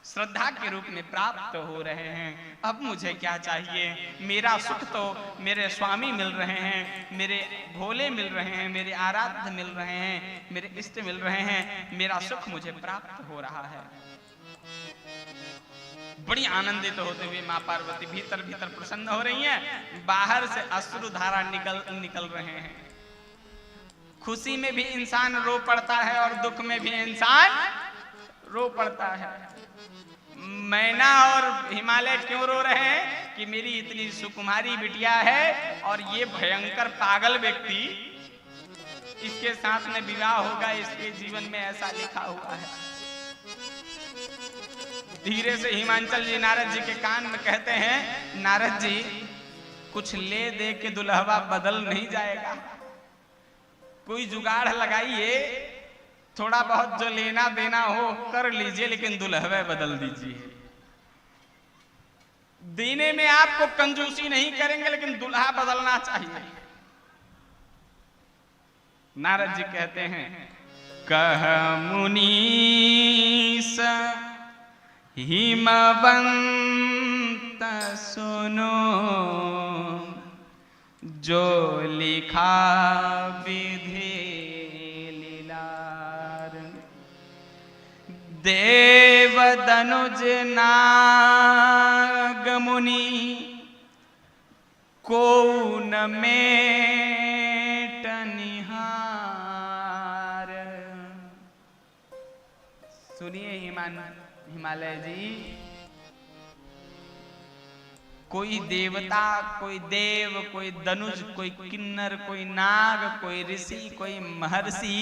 श्रद्धा के रूप में प्राप्त हो रहे हैं। अब मुझे क्या चाहिए? मेरा सुख तो मेरे स्वामी मिल रहे हैं, मेरे भोले मिल रहे हैं, मेरे आराध्य मिल रहे हैं, मेरे इष्ट मिल रहे हैं, मेरा सुख मुझे प्राप्त हो रहा है। बड़ी आनंदित होते हुए मां पार्वती भीतर भीतर प्रसन्न हो रही हैं, बाहर से अश्रु धारा निकल रहे हैं। खुशी में भी इंसान रो पड़ता है और दुख में भी इंसान रो पड़ता है। मैना और हिमालय क्यों रो रहे हैं? कि मेरी इतनी सुकुमारी बिटिया है और ये भयंकर पागल व्यक्ति, इसके साथ में विवाह होगा, इसके जीवन में ऐसा लिखा हुआ है। धीरे से हिमांचल जी नारद जी के कान में कहते हैं, नारद जी कुछ ले दे के दुल्हवा बदल नहीं जाएगा, कोई जुगाड़ लगाइए, थोड़ा बहुत जो लेना देना हो कर लीजिए, लेकिन दुल्हवे बदल दीजिए। देने में आपको कंजूसी नहीं करेंगे, लेकिन दुल्हा बदलना चाहिए। नारद जी कहते हैं, कह मुनीस हिमवंत सुनो, जो लिखा विधि लीलार। देव दनुज नाग मुनि को न मेट निहार। सुनिए हिमालय जी, कोई देवता, कोई देव, कोई दनुज, कोई किन्नर, कोई नाग, कोई ऋषि, कोई महर्षि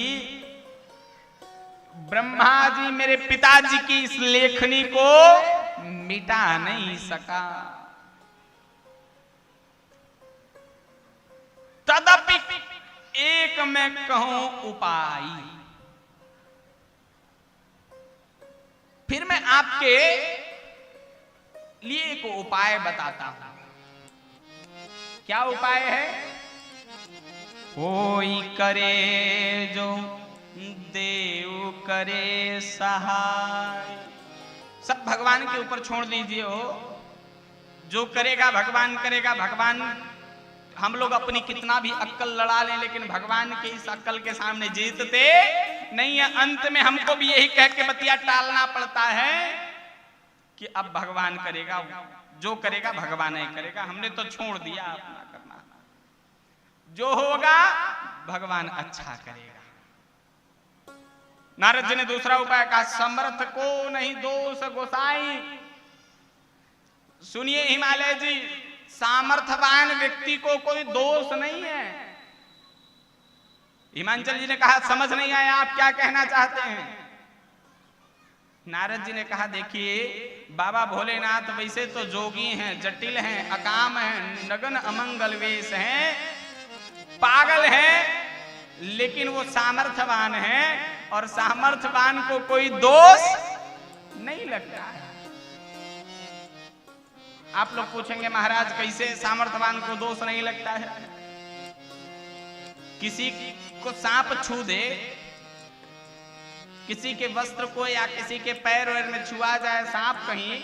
ब्रह्मा जी मेरे पिताजी की इस लेखनी को मिटा नहीं सका। तदपि एक मैं कहूं उपाय, फिर मैं आपके लिए एक उपाय बताता हूं। क्या उपाय है? कोई करे जो देव करे सहाय। सब भगवान के ऊपर छोड़ दीजिए। हो जो करेगा भगवान करेगा। भगवान, हम लोग अपनी कितना भी अक्कल लड़ा लें, लेकिन भगवान के इस अक्कल के सामने जीतते नहीं है। अंत में हमको भी यही कह के बतिया टालना पड़ता है कि अब भगवान करेगा, जो करेगा भगवान ही करेगा, हमने तो छोड़ दिया अपना करना। जो होगा भगवान अच्छा करेगा। नारद जी ने दूसरा उपाय कहा, समर्थ को नहीं दोष गोसाई। सुनिए हिमालय जी, सामर्थ्यवान व्यक्ति को कोई दोष नहीं है। हिमांचल जी ने कहा, समझ नहीं आया आप क्या कहना चाहते हैं? नारद जी ने कहा, देखिए बाबा भोलेनाथ वैसे तो जोगी हैं, जटिल हैं, अकाम हैं, नगन अमंगल वेश हैं, पागल हैं, लेकिन वो सामर्थ्यवान हैं और सामर्थ्यवान को कोई दोष नहीं लगता है। आप लोग पूछेंगे महाराज कैसे सामर्थ्यवान को दोष नहीं लगता है? किसी को सांप छू दे, किसी के वस्त्र को या किसी के पैर वैर में छुआ जाए सांप कहीं,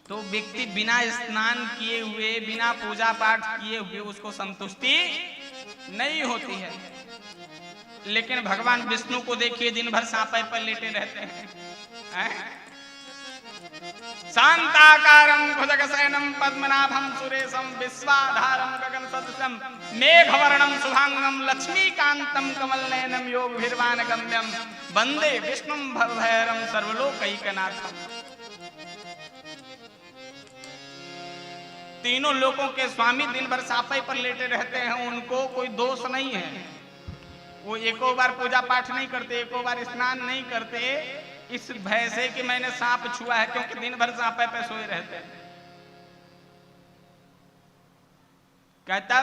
तो व्यक्ति बिना स्नान किए हुए, बिना पूजा पाठ किए हुए उसको संतुष्टि नहीं होती है। लेकिन भगवान विष्णु को देखिए, दिन भर सांप पर लेटे रहते हैं। शांताकारं भुजगशयनं पद्मनाभं सुरेशं विश्वाधारं गगन सदृशं मेघवर्णं शुभांगं लक्ष्मीकांतं कमलनयनं योगभिर्वाणगम्यं वंदे विष्णुं भवभयहरं सर्वलोकैकनाथं। तीनों लोकों के स्वामी दिन भर साफाई पर लेटे रहते हैं, उनको कोई दोष नहीं है। वो एको बार पूजा पाठ नहीं करते, एको बार स्नान नहीं करते, इस भय से कि मैंने सांप छुआ है, क्योंकि दिन भर सांपे पे सोए रहते हैं। कहता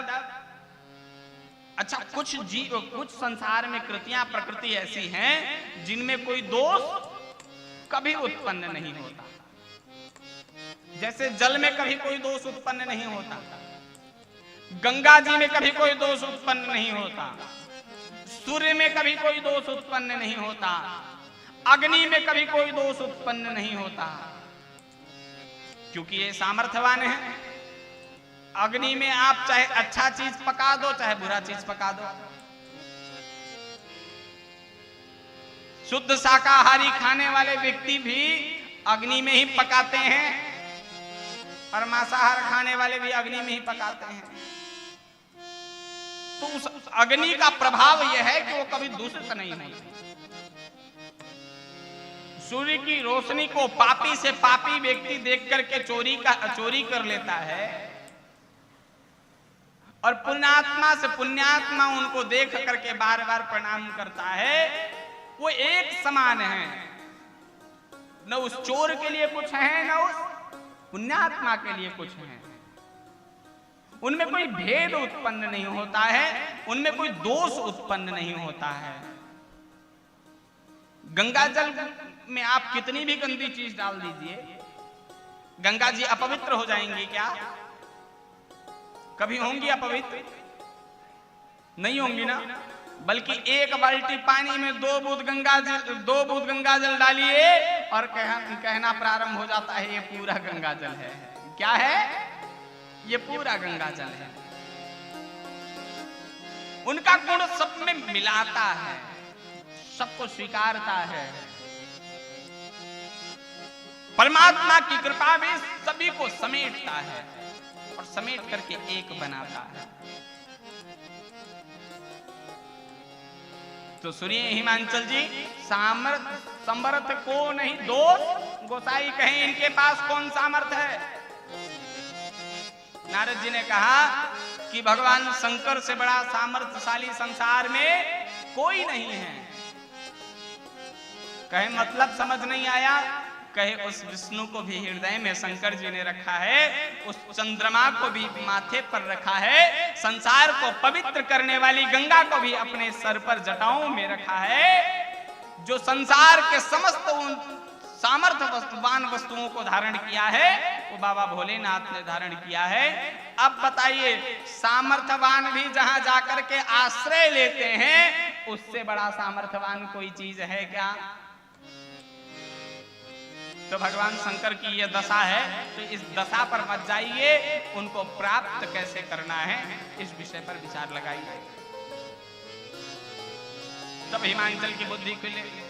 अच्छा, कुछ संसार में कृतियां प्रकृति ऐसी हैं जिनमें कोई दोष कभी उत्पन्न नहीं होता। जैसे जल में कभी कोई दोष उत्पन्न नहीं होता, गंगा जी में कभी कोई दोष उत्पन्न नहीं होता, सूर्य में कभी कोई दोष उत्पन्न नहीं होता, अग्नि में कभी कोई दोष उत्पन्न नहीं होता, क्योंकि ये सामर्थ्यवान है। अग्नि में आप चाहे अच्छा चीज पका दो, चाहे बुरा चीज पका दो। शुद्ध शाकाहारी खाने वाले व्यक्ति भी अग्नि में ही पकाते हैं, और मांसाहार खाने वाले भी अग्नि में ही पकाते हैं। तो उस अग्नि का प्रभाव यह है कि वो कभी दूषित नहीं होती। सूर्य की रोशनी को पापी से पापी व्यक्ति देख करके चोरी कर लेता है, और पुण्यात्मा से पुण्यात्मा उनको देख करके बार बार प्रणाम करता है। वो एक समान है, न उस चोर के लिए कुछ है, न उस पुण्यात्मा के लिए कुछ है। उनमें कोई भेद उत्पन्न नहीं होता है, उनमें कोई दोष उत्पन्न नहीं होता है। गंगा जल में आप कितनी भी गंदी चीज डाल दीजिए, गंगा जी अपवित्र हो जाएंगी क्या? कभी होंगी अपवित्र? नहीं होंगी ना। बल्कि एक बाल्टी पानी में 2 बूंद गंगा जल डालिए और कहना प्रारंभ हो जाता है ये पूरा गंगा जल है। क्या है? ये पूरा गंगा जल है। उनका गुण सब में मिलाता है, सबको स्वीकारता है। परमात्मा की कृपा भी सभी को समेटता है और समेट करके एक बनाता है। तो सुनिए हिमांचल जी, समर्थ को नहीं दोष गोसाई कहें, इनके पास कौन सामर्थ है? नारद जी ने कहा कि भगवान शंकर से बड़ा सामर्थ्यशाली संसार में कोई नहीं है। कहे मतलब समझ नहीं आया? कहे उस विष्णु को भी हृदय में शंकर जी ने रखा है, उस चंद्रमा को भी माथे पर रखा है, संसार को पवित्र करने वाली गंगा को भी अपने सर पर जटाओं में रखा है। जो संसार के समस्त उन सामर्थ्यवान वस्तुओं को धारण किया है वो बाबा भोलेनाथ ने धारण किया है। अब बताइए, सामर्थ्यवान भी जहां जाकर के आश्रय लेते हैं, उससे बड़ा सामर्थ्यवान कोई चीज है क्या? तो भगवान शंकर की यह दशा है, तो इस दशा पर मत जाइए, उनको प्राप्त कैसे करना है इस विषय पर विचार लगाइए। तब हिमांचल की बुद्धि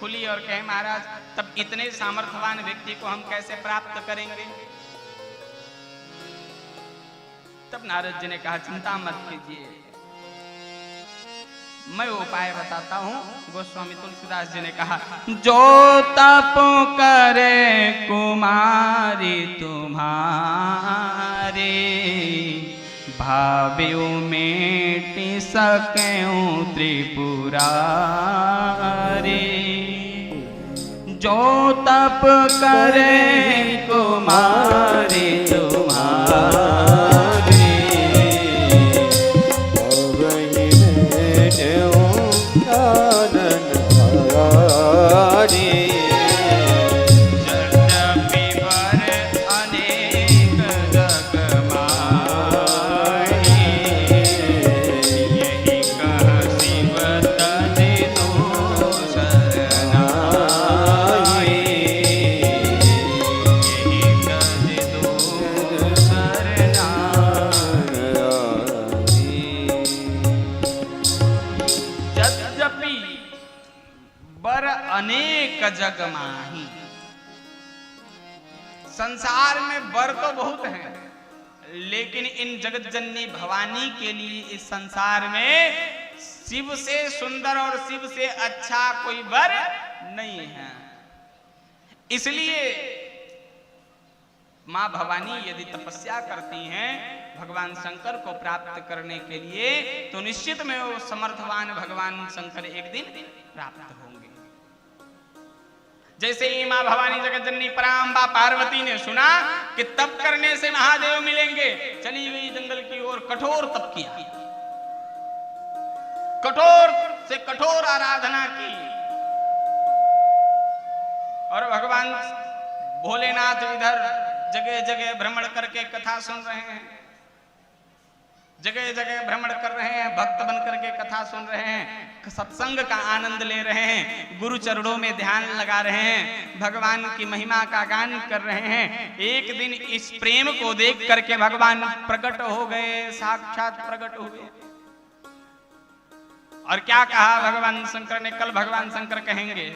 खुली और कहे महाराज तब इतने सामर्थ्यवान व्यक्ति को हम कैसे प्राप्त करेंगे? तब नारद जी ने कहा चिंता मत कीजिए, मैं उपाय बताता हूं। गोस्वामी तुलसीदास जी ने कहा, जो तप करे कुमारी तुम्हारे, भाव्यो मेटि सकें त्रिपुरारी। जो तप करे कुमारी तुम्हारे, जग माही। संसार में वर तो बहुत हैं, लेकिन इन जगत जननी भवानी के लिए इस संसार में शिव से सुंदर और शिव से अच्छा कोई वर नहीं है। इसलिए मां भवानी यदि तपस्या करती हैं भगवान शंकर को प्राप्त करने के लिए, तो निश्चित में वो समर्थवान भगवान शंकर एक दिन प्राप्त होंगे। जैसे ही मां भवानी जगत जननी परांबा पार्वती ने सुना कि तप करने से महादेव मिलेंगे, चली गई जंगल की ओर, कठोर तप किया, कठोर से कठोर आराधना की। और भगवान भोलेनाथ इधर जगह जगह भ्रमण करके कथा सुन रहे हैं। जगह जगह भ्रमण कर रहे हैं, भक्त बन करके कथा सुन रहे हैं, सत्संग का आनंद ले रहे हैं, गुरु चरणों में ध्यान लगा रहे हैं, भगवान की महिमा का गान कर रहे हैं। एक दिन इस प्रेम को देख करके भगवान प्रकट हो गए, साक्षात प्रकट हुए। और क्या कहा भगवान शंकर ने? कल भगवान शंकर कहेंगे